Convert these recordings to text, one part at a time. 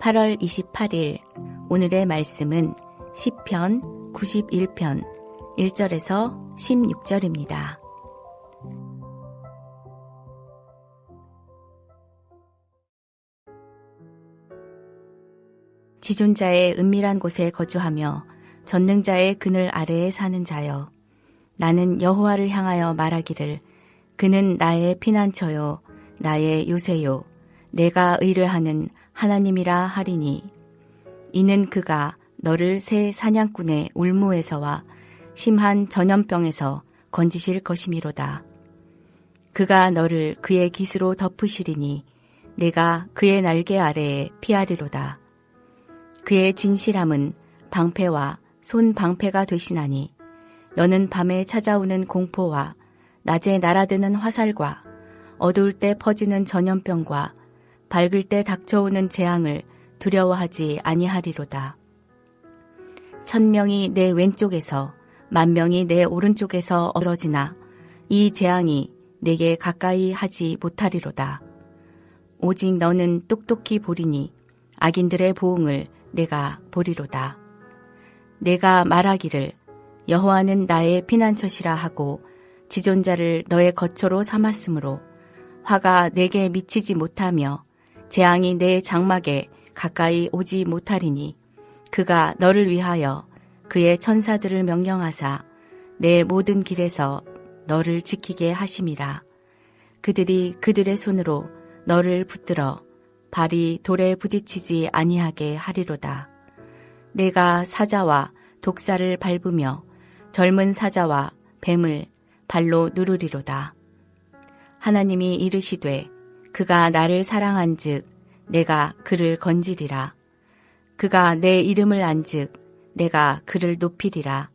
8월 28일 오늘의 말씀은 시편 91편 1절에서 16절입니다. 지존자의 은밀한 곳에 거주하며 전능자의 그늘 아래에 사는 자여, 나는 여호와를 향하여 말하기를 그는 나의 피난처요 나의 요새요 내가 의뢰하는 하나님이라 하리니, 이는 그가 너를 새 사냥꾼의 울무에서와 심한 전염병에서 건지실 것이미로다. 그가 너를 그의 깃으로 덮으시리니 내가 그의 날개 아래에 피하리로다. 그의 진실함은 방패와 손 방패가 되시나니, 너는 밤에 찾아오는 공포와 낮에 날아드는 화살과 어두울 때 퍼지는 전염병과 밝을 때 닥쳐오는 재앙을 두려워하지 아니하리로다. 1000명이 내 왼쪽에서 10,000명이 내 오른쪽에서 얻어지나 이 재앙이 내게 가까이 하지 못하리로다. 오직 너는 똑똑히 보리니 악인들의 보응을 내가 보리로다. 내가 말하기를 여호와는 나의 피난처시라 하고 지존자를 너의 거처로 삼았으므로 화가 내게 미치지 못하며 재앙이 내 장막에 가까이 오지 못하리니, 그가 너를 위하여 그의 천사들을 명령하사 내 모든 길에서 너를 지키게 하심이라. 그들이 그들의 손으로 너를 붙들어 발이 돌에 부딪히지 아니하게 하리로다. 내가 사자와 독사를 밟으며 젊은 사자와 뱀을 발로 누르리로다. 하나님이 이르시되 그가 나를 사랑한즉 내가 그를 건지리라. 그가 내 이름을 안즉 내가 그를 높이리라.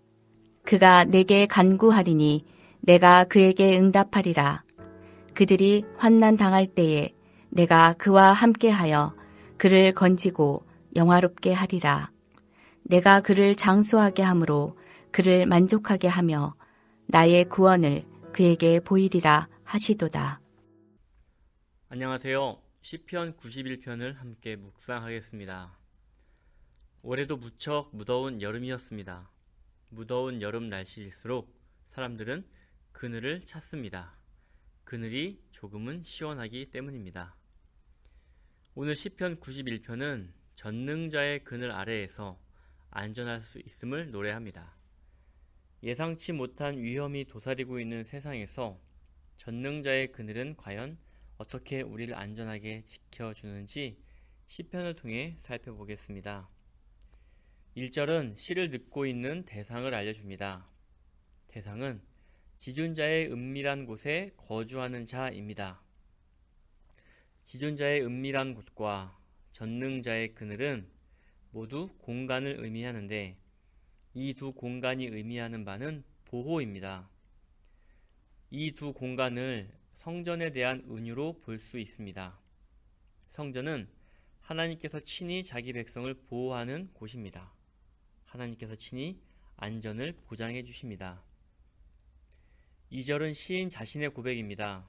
그가 내게 간구하리니 내가 그에게 응답하리라. 그들이 환난 당할 때에 내가 그와 함께하여 그를 건지고 영화롭게 하리라. 내가 그를 장수하게 함으로 그를 만족하게 하며 나의 구원을 그에게 보이리라 하시도다. 안녕하세요. 시편 91편을 함께 묵상하겠습니다. 올해도 무척 무더운 여름이었습니다. 무더운 여름 날씨일수록 사람들은 그늘을 찾습니다. 그늘이 조금은 시원하기 때문입니다. 오늘 시편 91편은 전능자의 그늘 아래에서 안전할 수 있음을 노래합니다. 예상치 못한 위험이 도사리고 있는 세상에서 전능자의 그늘은 과연 어떻게 우리를 안전하게 지켜주는지 시편을 통해 살펴보겠습니다. 1절은 시를 듣고 있는 대상을 알려줍니다. 대상은 지존자의 은밀한 곳에 거주하는 자입니다. 지존자의 은밀한 곳과 전능자의 그늘은 모두 공간을 의미하는데, 이 두 공간이 의미하는 바는 보호입니다. 이 두 공간을 성전에 대한 은유로 볼 수 있습니다. 성전은 하나님께서 친히 자기 백성을 보호하는 곳입니다. 하나님께서 친히 안전을 보장해 주십니다. 2절은 시인 자신의 고백입니다.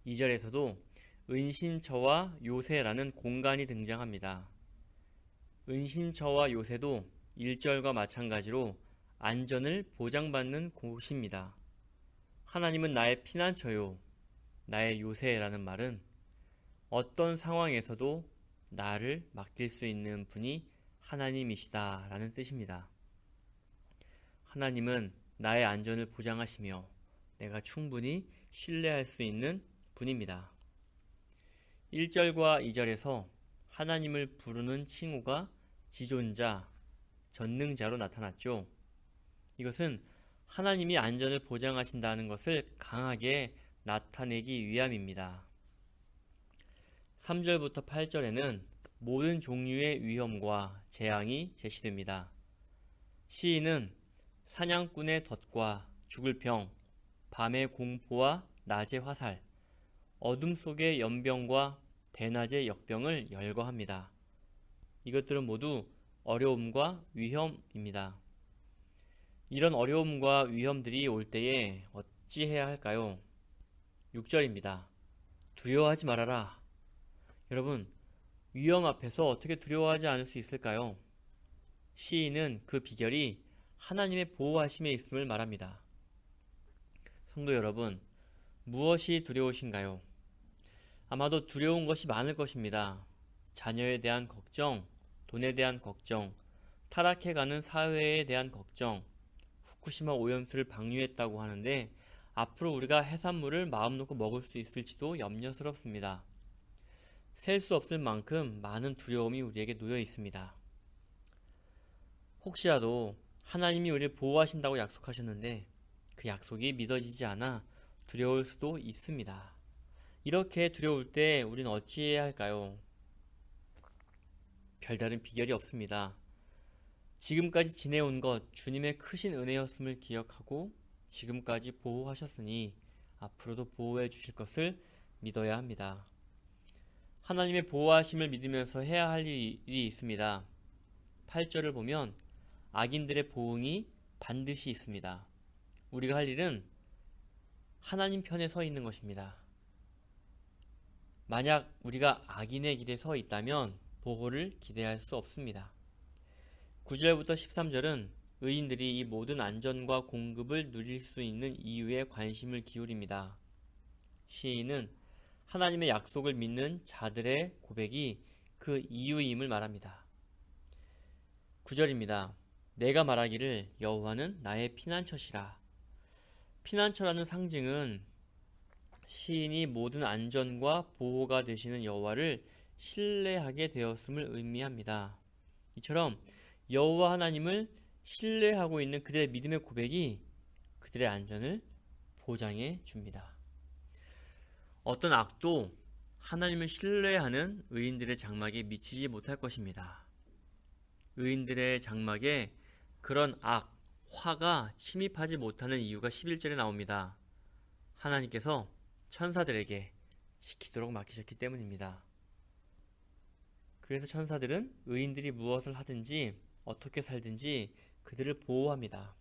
2절에서도 은신처와 요새라는 공간이 등장합니다. 은신처와 요새도 1절과 마찬가지로 안전을 보장받는 곳입니다. 하나님은 나의 피난처요, 나의 요새라는 말은 어떤 상황에서도 나를 맡길 수 있는 분이 하나님이시다 라는 뜻입니다. 하나님은 나의 안전을 보장하시며 내가 충분히 신뢰할 수 있는 분입니다. 1절과 2절에서 하나님을 부르는 칭호가 지존자, 전능자로 나타났죠. 이것은 하나님이 안전을 보장하신다는 것을 강하게 나타내기 위함입니다. 3절부터 8절에는 모든 종류의 위험과 재앙이 제시됩니다. 시인은 사냥꾼의 덫과 죽을 병, 밤의 공포와 낮의 화살, 어둠 속의 연병과 대낮의 역병을 열거합니다. 이것들은 모두 어려움과 위험입니다. 이런 어려움과 위험들이 올 때에 어찌해야 할까요? 6절입니다. 두려워하지 말아라. 여러분, 위험 앞에서 어떻게 두려워하지 않을 수 있을까요? 시인은 그 비결이 하나님의 보호하심에 있음을 말합니다. 성도 여러분, 무엇이 두려우신가요? 아마도 두려운 것이 많을 것입니다. 자녀에 대한 걱정, 돈에 대한 걱정, 타락해가는 사회에 대한 걱정, 후쿠시마 오염수를 방류했다고 하는데 앞으로 우리가 해산물을 마음 놓고 먹을 수 있을지도 염려스럽습니다. 셀 수 없을 만큼 많은 두려움이 우리에게 놓여 있습니다. 혹시라도 하나님이 우리를 보호하신다고 약속하셨는데 그 약속이 믿어지지 않아 두려울 수도 있습니다. 이렇게 두려울 때 우리는 어찌해야 할까요? 별다른 비결이 없습니다. 지금까지 지내온 것 주님의 크신 은혜였음을 기억하고 지금까지 보호하셨으니 앞으로도 보호해 주실 것을 믿어야 합니다. 하나님의 보호하심을 믿으면서 해야 할 일이 있습니다. 8절을 보면 악인들의 보응이 반드시 있습니다. 우리가 할 일은 하나님 편에 서 있는 것입니다. 만약 우리가 악인의 길에 서 있다면 보호를 기대할 수 없습니다. 9절부터 13절은 의인들이 이 모든 안전과 공급을 누릴 수 있는 이유에 관심을 기울입니다. 시인은 하나님의 약속을 믿는 자들의 고백이 그 이유임을 말합니다. 9절입니다. 내가 말하기를 여호와는 나의 피난처시라. 피난처라는 상징은 시인이 모든 안전과 보호가 되시는 여호와를 신뢰하게 되었음을 의미합니다. 이처럼 여호와 하나님을 신뢰하고 있는 그들의 믿음의 고백이 그들의 안전을 보장해 줍니다. 어떤 악도 하나님을 신뢰하는 의인들의 장막에 미치지 못할 것입니다. 의인들의 장막에 그런 악, 화가 침입하지 못하는 이유가 11절에 나옵니다. 하나님께서 천사들에게 지키도록 맡기셨기 때문입니다. 그래서 천사들은 의인들이 무엇을 하든지 어떻게 살든지 그들을 보호합니다.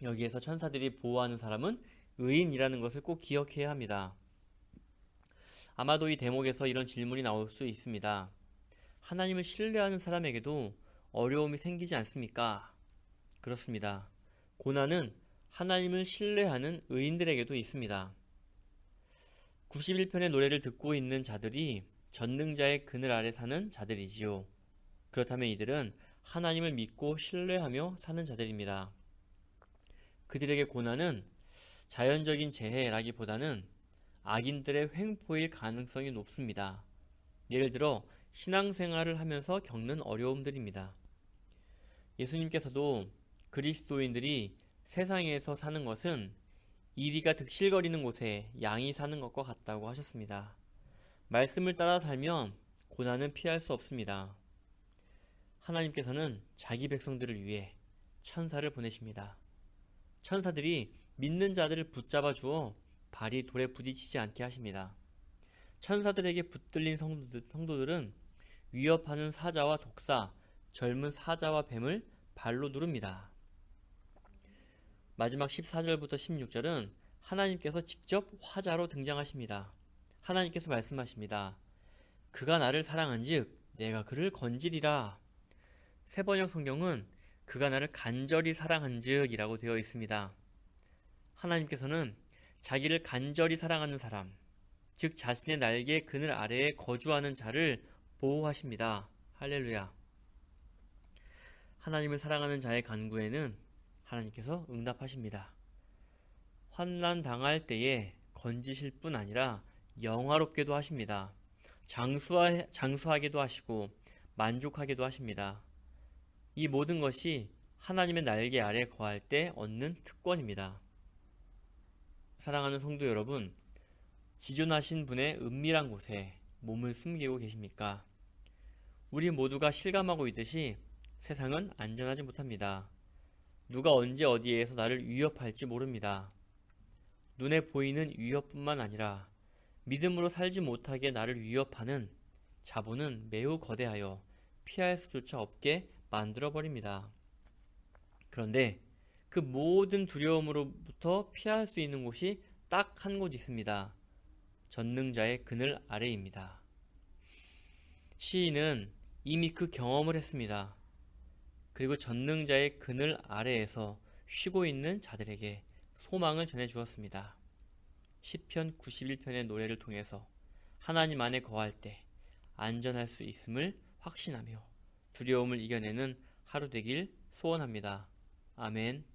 여기에서 천사들이 보호하는 사람은 의인이라는 것을 꼭 기억해야 합니다. 아마도 이 대목에서 이런 질문이 나올 수 있습니다. 하나님을 신뢰하는 사람에게도 어려움이 생기지 않습니까? 그렇습니다. 고난은 하나님을 신뢰하는 의인들에게도 있습니다. 91편의 노래를 듣고 있는 자들이 전능자의 그늘 아래 사는 자들이지요. 그렇다면 이들은 하나님을 믿고 신뢰하며 사는 자들입니다. 그들에게 고난은 자연적인 재해라기보다는 악인들의 횡포일 가능성이 높습니다. 예를 들어 신앙생활을 하면서 겪는 어려움들입니다. 예수님께서도 그리스도인들이 세상에서 사는 것은 이리가 득실거리는 곳에 양이 사는 것과 같다고 하셨습니다. 말씀을 따라 살면 고난은 피할 수 없습니다. 하나님께서는 자기 백성들을 위해 천사를 보내십니다. 천사들이 믿는 자들을 붙잡아 주어 발이 돌에 부딪히지 않게 하십니다. 천사들에게 붙들린 성도들은 위협하는 사자와 독사, 젊은 사자와 뱀을 발로 누릅니다. 마지막 14절부터 16절은 하나님께서 직접 화자로 등장하십니다. 하나님께서 말씀하십니다. 그가 나를 사랑한즉 내가 그를 건지리라. 새번역 성경은 그가 나를 간절히 사랑한즉 이라고 되어 있습니다. 하나님께서는 자기를 간절히 사랑하는 사람, 즉 자신의 날개 그늘 아래에 거주하는 자를 보호하십니다. 할렐루야. 하나님을 사랑하는 자의 간구에는 하나님께서 응답하십니다. 환난 당할 때에 건지실 뿐 아니라 영화롭게도 하십니다. 장수하게도 하시고 만족하게도 하십니다. 이 모든 것이 하나님의 날개 아래 거할 때 얻는 특권입니다. 사랑하는 성도 여러분, 지존하신 분의 은밀한 곳에 몸을 숨기고 계십니까? 우리 모두가 실감하고 있듯이 세상은 안전하지 못합니다. 누가 언제 어디에서 나를 위협할지 모릅니다. 눈에 보이는 위협뿐만 아니라 믿음으로 살지 못하게 나를 위협하는 자본은 매우 거대하여 피할 수조차 없게 만들어버립니다. 그런데 그 모든 두려움으로부터 피할 수 있는 곳이 딱 한 곳 있습니다. 전능자의 그늘 아래입니다. 시인은 이미 그 경험을 했습니다. 그리고 전능자의 그늘 아래에서 쉬고 있는 자들에게 소망을 전해 주었습니다. 시편 91편의 노래를 통해서 하나님 안에 거할 때 안전할 수 있음을 확신하며 두려움을 이겨내는 하루 되길 소원합니다. 아멘.